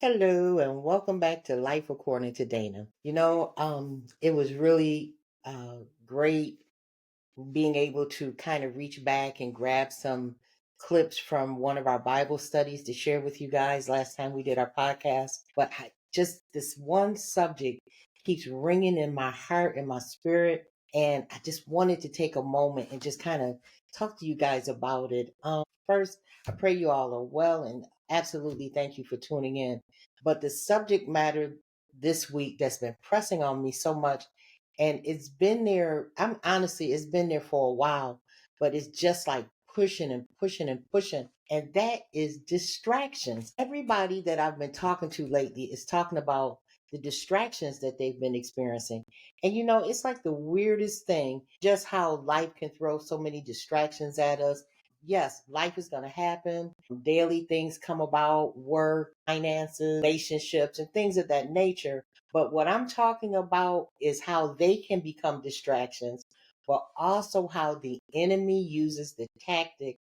Hello and welcome back to Life According to Dana. It was really great being able to kind of reach back and grab some clips from one of our Bible studies to share with you guys last time we did our podcast. But just this one subject keeps ringing in my heart and my spirit. And I just wanted to take a moment and just kind of talk to you guys about it. First, I pray you all are well and absolutely thank you for tuning in. But the subject matter this week that's been pressing on me so much, and it's been there, it's been there for a while, but it's just like pushing and pushing and pushing. And that is distractions. Everybody that I've been talking to lately is talking about the distractions that they've been experiencing. And it's like the weirdest thing, just how life can throw so many distractions at us. Yes, life is going to happen. Daily things come about, work, finances, relationships, and things of that nature. But what I'm talking about is how they can become distractions, but also how the enemy uses the tactic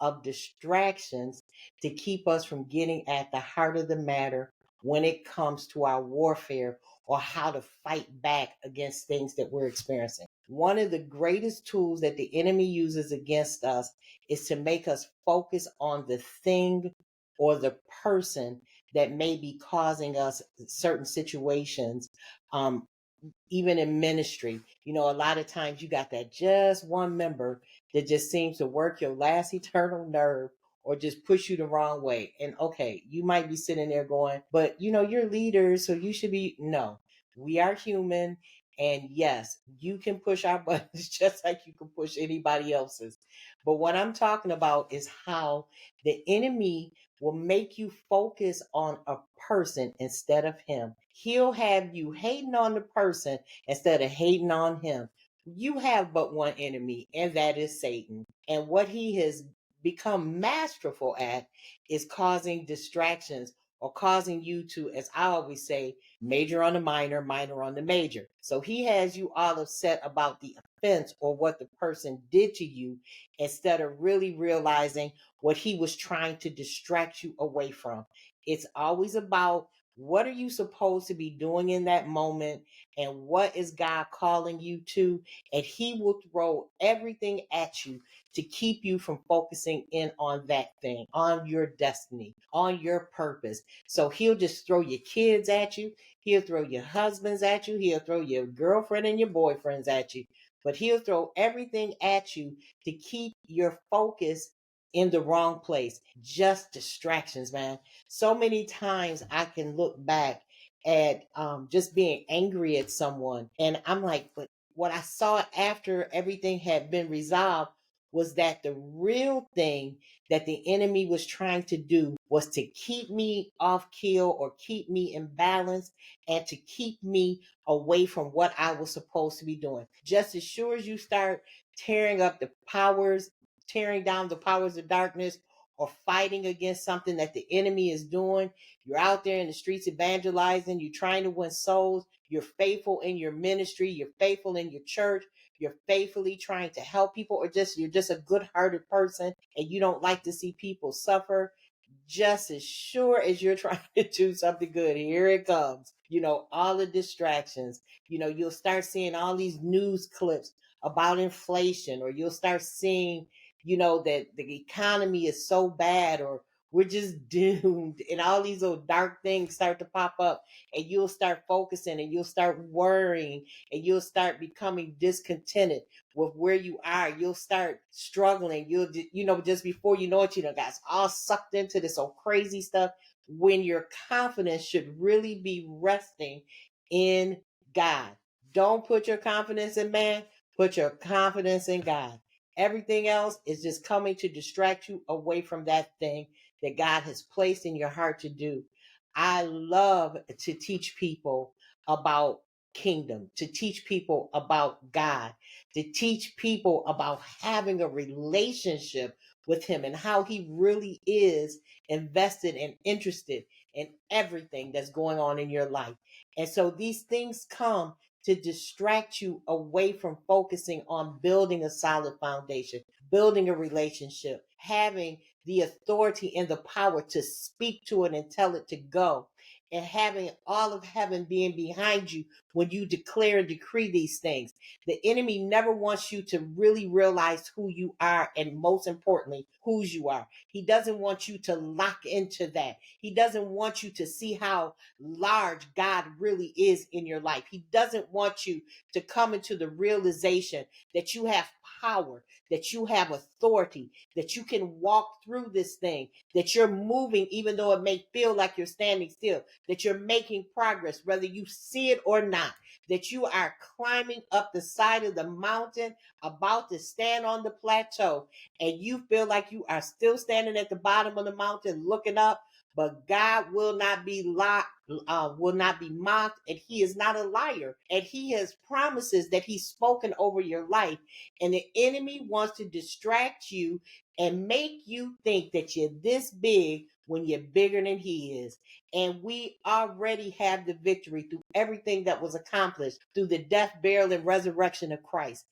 of distractions to keep us from getting at the heart of the matter when it comes to our warfare or how to fight back against things that we're experiencing. One of the greatest tools that the enemy uses against us is to make us focus on the thing or the person that may be causing us certain situations. Um, Even in ministry, a lot of times you got that just one member that just seems to work your last eternal nerve or just push you the wrong way. And okay, you might be sitting there going, but you're leaders, so you should be. No, we are human. And yes, you can push our buttons just like you can push anybody else's. But what I'm talking about is how the enemy will make you focus on a person instead of him. He'll have you hating on the person instead of hating on him. You have but one enemy, and that is Satan. And what he has become masterful at is causing distractions or causing you to, as I always say, major on the minor, minor on the major. So he has you all upset about the offense or what the person did to you instead of really realizing what he was trying to distract you away from. It's always about what are you supposed to be doing in that moment and what is God calling you to? And he will throw everything at you to keep you from focusing in on that thing, on your destiny, on your purpose. So he'll just throw your kids at you. He'll throw your husbands at you. He'll throw your girlfriend and your boyfriends at you. But he'll throw everything at you to keep your focus in the wrong place. Just distractions, man. So many times I can look back at just being angry at someone. And I'm like, but what I saw after everything had been resolved was that the real thing that the enemy was trying to do was to keep me off kill or keep me in balance and to keep me away from what I was supposed to be doing. Just as sure as you start tearing up the powers, tearing down the powers of darkness, or fighting against something that the enemy is doing, you're out there in the streets evangelizing, you're trying to win souls, you're faithful in your ministry, you're faithful in your church, you're faithfully trying to help people, or just you're just a good-hearted person and you don't like to see people suffer. Just as sure as you're trying to do something good, here it comes. All the distractions. You'll start seeing all these news clips about inflation, or you'll start seeing, that the economy is so bad, or we're just doomed, and all these little dark things start to pop up, and you'll start focusing and you'll start worrying and you'll start becoming discontented with where you are. You'll start struggling. Just before you know it, guys all sucked into this old crazy stuff when your confidence should really be resting in God. Don't put your confidence in man, put your confidence in God. Everything else is just coming to distract you away from that thing that God has placed in your heart to do. I love to teach people about kingdom, to teach people about God, to teach people about having a relationship with him and how he really is invested and interested in everything that's going on in your life. And so these things come to distract you away from focusing on building a solid foundation, building a relationship, having the authority and the power to speak to it and tell it to go. and having all of heaven being behind you when you declare and decree these things. The enemy never wants you to really realize who you are, and most importantly, whose you are. He doesn't want you to lock into that. He doesn't want you to see how large God really is in your life. He doesn't want you to come into the realization that you have power, that you have authority, that you can walk through this thing, that you're moving even though it may feel like you're standing still, that you're making progress, whether you see it or not, that you are climbing up the side of the mountain, about to stand on the plateau, and you feel like you are still standing at the bottom of the mountain looking up. But God will not be will not be mocked, and He is not a liar. And He has promises that He's spoken over your life. And the enemy wants to distract you and make you think that you're this big when you're bigger than He is. And we already have the victory through everything that was accomplished through the death, burial, and resurrection of Christ.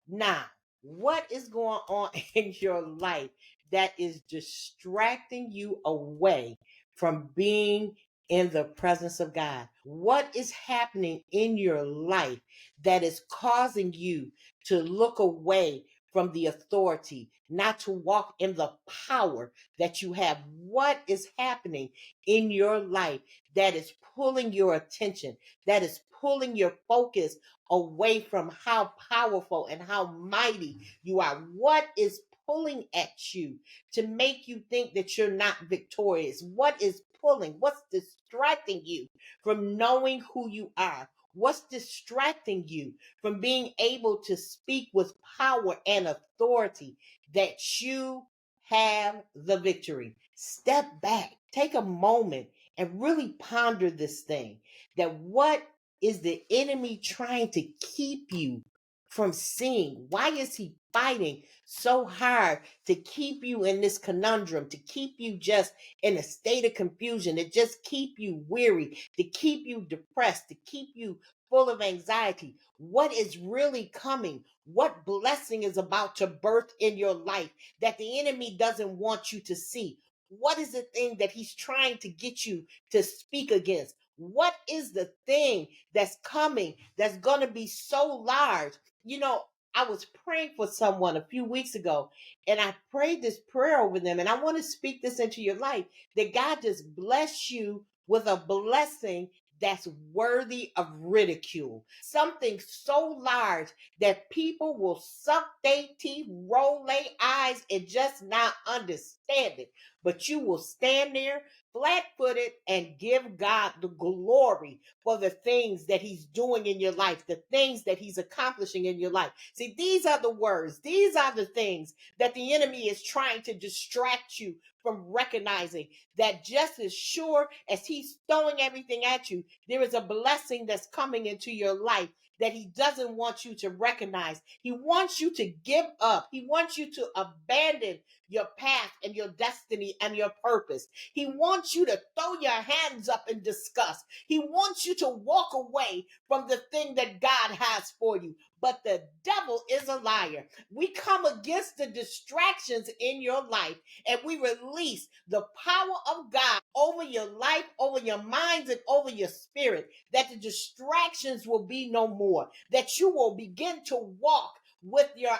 Now, what is going on in your life that is distracting you away from being in the presence of God? What is happening in your life that is causing you to look away from the authority, not to walk in the power that you have? What is happening in your life that is pulling your attention, that is pulling your focus away from how powerful and how mighty you are? What is pulling at you to make you think that you're not victorious? What is pulling? What's distracting you from knowing who you are? What's distracting you from being able to speak with power and authority that you have the victory? Step back, take a moment, and really ponder this thing, that what is the enemy trying to keep you from seeing? Why is he fighting so hard to keep you in this conundrum, to keep you just in a state of confusion, to just keep you weary, to keep you depressed, to keep you full of anxiety? What is really coming? What blessing is about to birth in your life that the enemy doesn't want you to see? What is the thing that he's trying to get you to speak against? What is the thing that's coming that's going to be so large? You know, I was praying for someone a few weeks ago, and I prayed this prayer over them, and I want to speak this into your life, that God just bless you with a blessing that's worthy of ridicule. Something so large that people will suck their teeth, roll their eyes, and just not understand it. But you will stand there flat footed and give God the glory for the things that He's doing in your life, the things that He's accomplishing in your life. See, these are the words, these are the things that the enemy is trying to distract you from recognizing, that just as sure as He's throwing everything at you, there is a blessing that's coming into your life that He doesn't want you to recognize. He wants you to give up. He wants you to abandon your path and your destiny and your purpose. He wants you to throw your hands up in disgust. He wants you to walk away from the thing that God has for you. But the devil is a liar. We come against the distractions in your life, and we release the power of God over your life, over your minds, and over your spirit, that the distractions will be no more, that you will begin to walk with your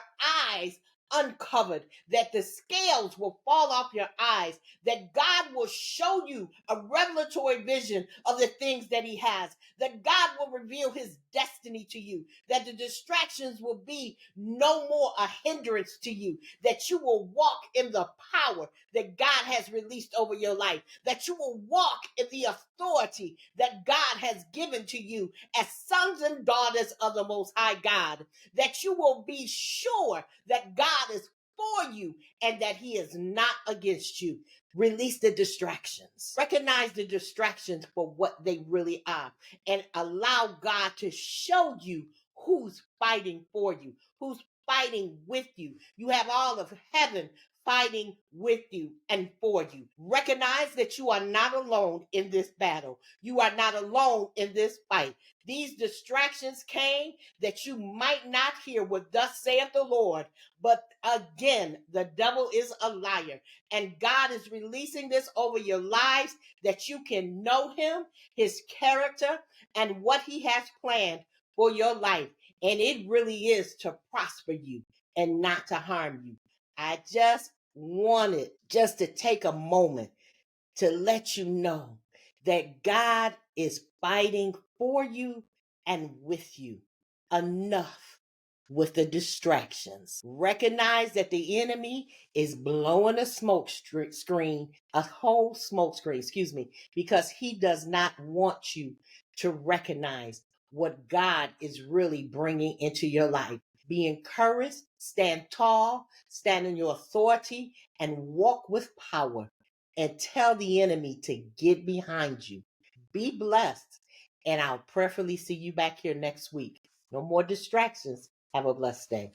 eyes uncovered, that the scales will fall off your eyes, that God will show you a revelatory vision of the things that He has, that God will reveal His destiny to you, that the distractions will be no more a hindrance to you, that you will walk in the power that God has released over your life, that you will walk in the authority that God has given to you as sons and daughters of the Most High God, that you will be sure that God is for you and that He is not against you. Release the distractions. Recognize the distractions for what they really are, and allow God to show you who's fighting for you, who's fighting with you. You have all of heaven fighting with you and for you. Recognize that you are not alone in this battle. You are not alone in this fight. These distractions came that you might not hear what thus saith the Lord. But again, the devil is a liar. And God is releasing this over your lives that you can know him, his character, and what he has planned for your life. And it really is to prosper you and not to harm you. I just wanted just to take a moment to let you know that God is fighting for you and with you. Enough with the distractions. Recognize that the enemy is blowing a smoke screen, a whole smoke screen, because he does not want you to recognize what God is really bringing into your life. Be encouraged, stand tall, stand in your authority, and walk with power. And tell the enemy to get behind you. Be blessed, and I'll prayerfully see you back here next week. No more distractions. Have a blessed day.